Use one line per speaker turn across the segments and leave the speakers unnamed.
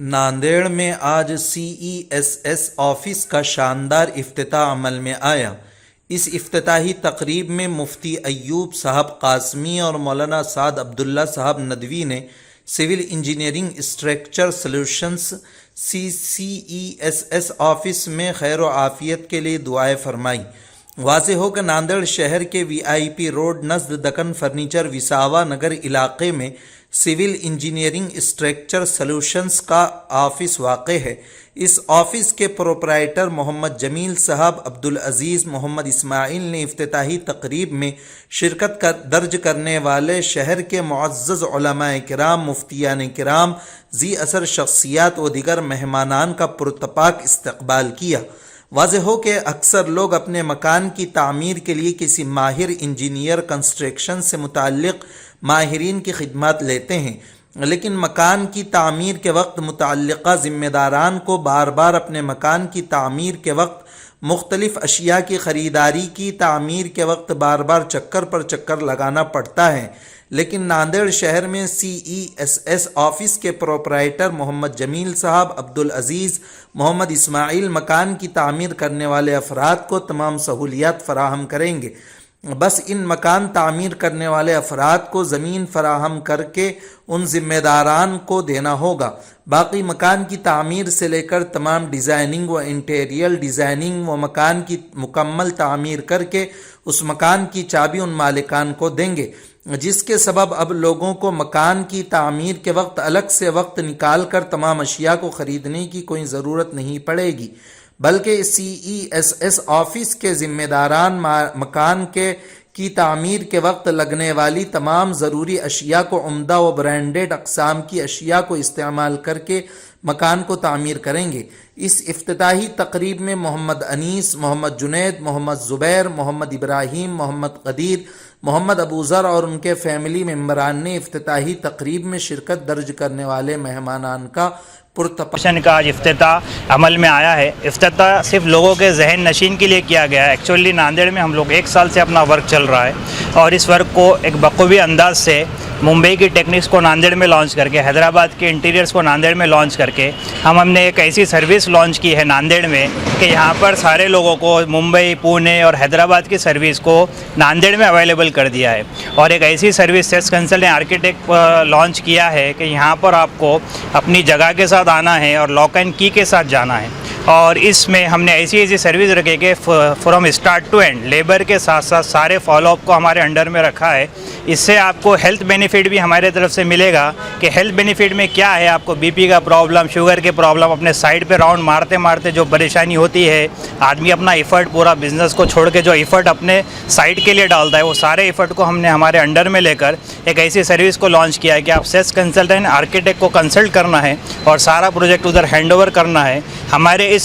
नांदेड़ में आज CESS office का शानदार इफ्तिताह अमल में आया। इस इफ्तिताही तकरीब में मुफ्ती अय्यूब साहब कासमी और मौलाना साद अब्दुल्ला साहब नदवी ने civil engineering structure solutions CESS office में खैर व आफियत के लिए दुआएं फरमाई। वाज़ेह हो कि नांदेड़ शहर के VIP रोड नज़द दक्कन फर्नीचर विसावा नगर इलाके में सिविल इंजीनियरिंग स्ट्रक्चर सॉल्यूशंस का ऑफिस वाक़े है। इस ऑफिस के प्रोप्राइटर मोहम्मद जमील साहब अब्दुल अजीज़ मोहम्मद इस्माइल ने इफ्तिताही तकरीब में शिरकत दर्ज करने वाले शहर के मुअज़्ज़ज़ उलमाए किराम, मुफ्तियान किराम, ज़ी असर शख्सियात व दीगर मेहमानान का पुरतपाक इस्तकबाल किया। वाज़ेह हो कि अक्सर लोग अपने मकान की तामीर के लिए किसी माहिर इंजीनियर कंस्ट्रक्शन से मुताल्लिक़ माहिरीन की खिदमत लेते हैं, लेकिन मकान की तामीर के वक्त मुतअल्लिक़ा ज़िम्मेदारान को बार बार अपने मकान की तामीर के वक्त मुख्तलिफ़ अशिया की ख़रीदारी की तामीर के वक्त बार बार चक्कर पर चक्कर लगाना पड़ता है। लेकिन नांदेड़ शहर में CESS ऑफिस के प्रोप्राइटर मोहम्मद जमील साहब अब्दुल अजीज़ मोहम्मद इस्माइल मकान की तामीर करने वाले अफराद को तमाम सहूलियात फराहम करेंगे। बस इन मकान तामीर करने वाले अफराद को ज़मीन फराहम करके उन ज़िम्मेदारान को देना होगा। बाकी मकान की तामीर से लेकर तमाम डिज़ाइनिंग व इंटीरियर डिज़ाइनिंग व मकान की मुकम्मल तामीर करके उस मकान की चाबी उन मालिकान को देंगे, जिसके सबब अब लोगों को मकान की तामीर के वक्त अलग से वक्त निकाल कर तमाम अशिया को ख़रीदने की कोई ज़रूरत नहीं पड़ेगी, बल्कि CESS ऑफिस के ज़िम्मेदारान मकान की तामीर के वक्त लगने वाली तमाम ज़रूरी अशिया को उम्दा व ब्रांडेड अक़साम की अशिया को इस्तेमाल करके मकान को तामीर करेंगे। इस इफ्तिताही तकरीब में मोहम्मद अनीस, मोहम्मद जुनैद, मोहम्मद ज़ुबैर, मोहम्मद इब्राहीम, मोहम्मद कदीर, मोहम्मद अबूज़र और उनके फैमिली मेम्बरान ने इफ्तिताही तकरीब में शिरकत दर्ज करने वाले मेहमानान का
पुरतपाक का आज इफ्तिताह अमल में आया है। इफ्तिताह सिर्फ लोगों के जहन नशीन के लिए किया गया है। एक्चुअली नांदेड़ में हम लोग 1 साल से अपना वर्क चल रहा है और इस वर्क को एक बखूबी अंदाज से मुंबई की टेक्निक्स को नांदेड़ में लॉन्च करके, हैदराबाद के इंटीरियर्स को नांदेड़ में लॉन्च करके हमने एक ऐसी सर्विस लॉन्च की है नांदेड़ में कि यहाँ पर सारे लोगों को मुंबई, पुणे और हैदराबाद की सर्विस को नांदेड़ में अवेलेबल कर दिया है। और एक ऐसी service cess consultant architect launch किया है कि यहाँ पर आपको अपनी जगह के साथ आना है और लॉक एंड की के साथ जाना है। और इसमें हमने ऐसी सर्विस रखे कि from start to end labour के साथ साथ सारे फॉलोअप को हमारे अंडर में रखा है। इससे आपको हेल्थ बेनिफिट भी हमारे तरफ से मिलेगा कि हेल्थ बेनिफिट में क्या है, आपको BP का प्रॉब्लम, शुगर के प्रॉब्लम, अपने साइड पे राउंड मारते मारते जो परेशानी होती है, आदमी अपना एफ़र्ट पूरा बिजनेस को छोड़ के जो एफ़र्ट अपने साइड के लिए डालता है, वो सारे एफ़र्ट को हमने हमारे अंडर में लेकर एक ऐसी सर्विस को लॉन्च किया है कि आप सेस कंसल्टेंट आर्किटेक्ट को कंसल्ट करना है और सारा प्रोजेक्ट उधर हैंडओवर करना है।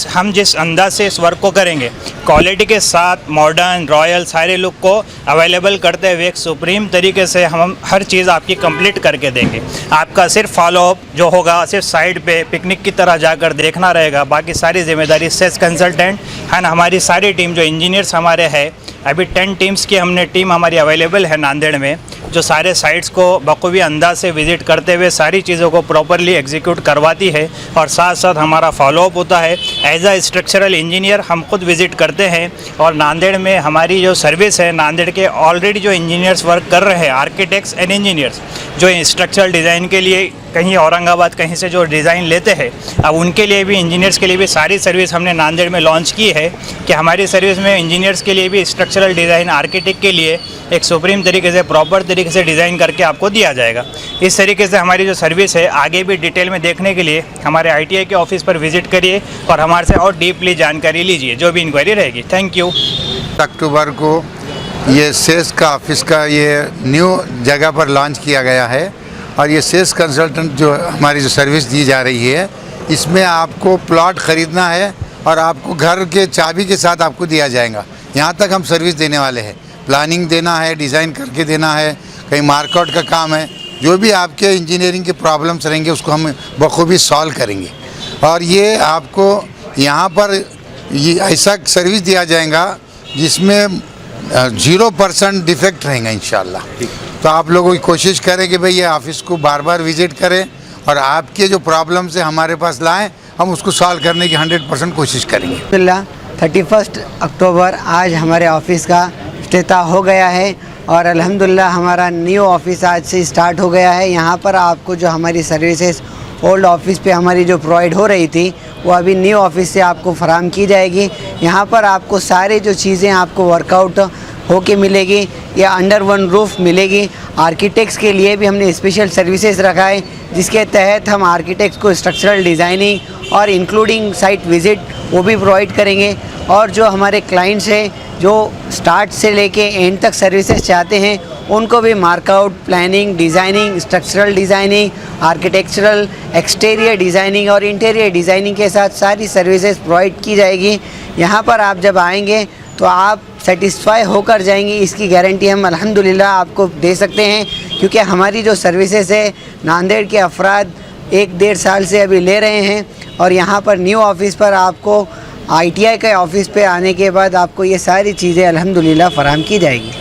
हम जिस अंदाज से इस वर्क को करेंगे, क्वालिटी के साथ मॉडर्न, रॉयल सारे लुक को अवेलेबल करते हुए एक सुप्रीम तरीके से हम हर चीज़ आपकी कंप्लीट करके देंगे। आपका सिर्फ फॉलोअप जो होगा सिर्फ साइड पे पिकनिक की तरह जाकर देखना रहेगा, बाकी सारी जिम्मेदारी सेस कंसल्टेंट है ना। हमारी सारी टीम जो इंजीनियर्स हमारे हैं, अभी 10 टीम्स की हमने टीम हमारी अवेलेबल है नांदेड़ में, जो सारे साइट्स को बखूबी अंदाज से विज़िट करते हुए सारी चीज़ों को प्रॉपरली एग्जीक्यूट करवाती है और साथ साथ हमारा फॉलोअप होता है। एज अ स्ट्रक्चरल इंजीनियर हम खुद विज़िट करते हैं और नांदेड़ में हमारी जो सर्विस है, नांदेड़ के ऑलरेडी जो इंजीनियर्स वर्क कर रहे हैं, आर्किटेक्ट्स एंड इंजीनियर्स जो स्ट्रक्चरल डिज़ाइन के लिए कहीं औरंगाबाद कहीं से जो डिज़ाइन लेते हैं, अब उनके लिए भी, इंजीनियर्स के लिए भी सारी सर्विस हमने नांदेड़ में लॉन्च की है कि हमारी सर्विस में इंजीनियर्स के लिए भी स्ट्रक्चरल डिज़ाइन, आर्किटेक्ट के लिए एक सुप्रीम तरीके से प्रॉपर तरीके से डिज़ाइन करके आपको दिया जाएगा। इस तरीके से हमारी जो सर्विस है, आगे भी डिटेल में देखने के लिए हमारे ITI के ऑफिस पर विज़िट करिए और हमारे से और डीपली जानकारी लीजिए जो भी इंक्वायरी रहेगी। Thank you.
अक्टूबर को ये सेस का ऑफिस का ये न्यू जगह पर लॉन्च किया गया है और ये सेस कंसल्टेंट जो हमारी जो सर्विस दी जा रही है, इसमें आपको प्लॉट ख़रीदना है और आपको घर के चाबी के साथ आपको दिया जाएगा। यहाँ तक हम सर्विस देने वाले हैं, प्लानिंग देना है, डिज़ाइन करके देना है, कहीं मार्कआउट का काम है, जो भी आपके इंजीनियरिंग के प्रॉब्लम्स रहेंगे उसको हम बखूबी सॉल्व करेंगे। और ये आपको यहाँ पर ये ऐसा सर्विस दिया जाएगा जिसमें 0% डिफेक्ट रहेंगे इंशाल्लाह। तो आप लोगों की कोशिश करें कि भाई ये ऑफिस को बार बार विज़िट करें और आपके जो प्रॉब्लम्स है हमारे पास लाएं, हम उसको सॉल्व करने की 100% कोशिश करेंगे।
अल्हम्दुलिल्लाह 31 अक्टूबर आज हमारे ऑफिस का इफ्तिताह हो गया है और अल्हम्दुलिल्लाह हमारा न्यू ऑफिस आज से स्टार्ट हो गया है। यहाँ पर आपको जो हमारी सर्विसेज ओल्ड ऑफिस पे हमारी जो प्रोवाइड हो रही थी वो अभी न्यू ऑफिस से आपको फराहम की जाएगी। यहाँ पर आपको सारी जो चीज़ें आपको वर्कआउट होके मिलेगी या अंडर वन रूफ मिलेगी। आर्किटेक्ट्स के लिए भी हमने स्पेशल सर्विसेज रखा है जिसके तहत हम आर्किटेक्ट्स को स्ट्रक्चरल डिज़ाइनिंग और इंक्लूडिंग साइट विज़िट वो भी प्रोवाइड करेंगे। और जो हमारे क्लाइंट्स हैं जो स्टार्ट से लेके एंड तक सर्विसेज चाहते हैं उनको भी मार्कआउट, planning, designing, structural designing, architectural, exterior designing और इंटीरियर डिज़ाइनिंग के साथ सारी सर्विसेज प्रोवाइड की जाएगी। यहाँ पर आप जब आएंगे तो आप सेटिस्फाई होकर जाएंगे, इसकी गारंटी हम अल्हम्दुलिल्लाह आपको दे सकते हैं। क्योंकि हमारी जो सर्विसेज है नांदेड़ के अफराद 1-1.5 साल से अभी ले रहे हैं और यहाँ पर न्यू ऑफिस पर आपको ITI के ऑफिस पे आने के बाद आपको ये सारी चीज़ें अल्हम्दुलिल्लाह फराहम की जाएगी।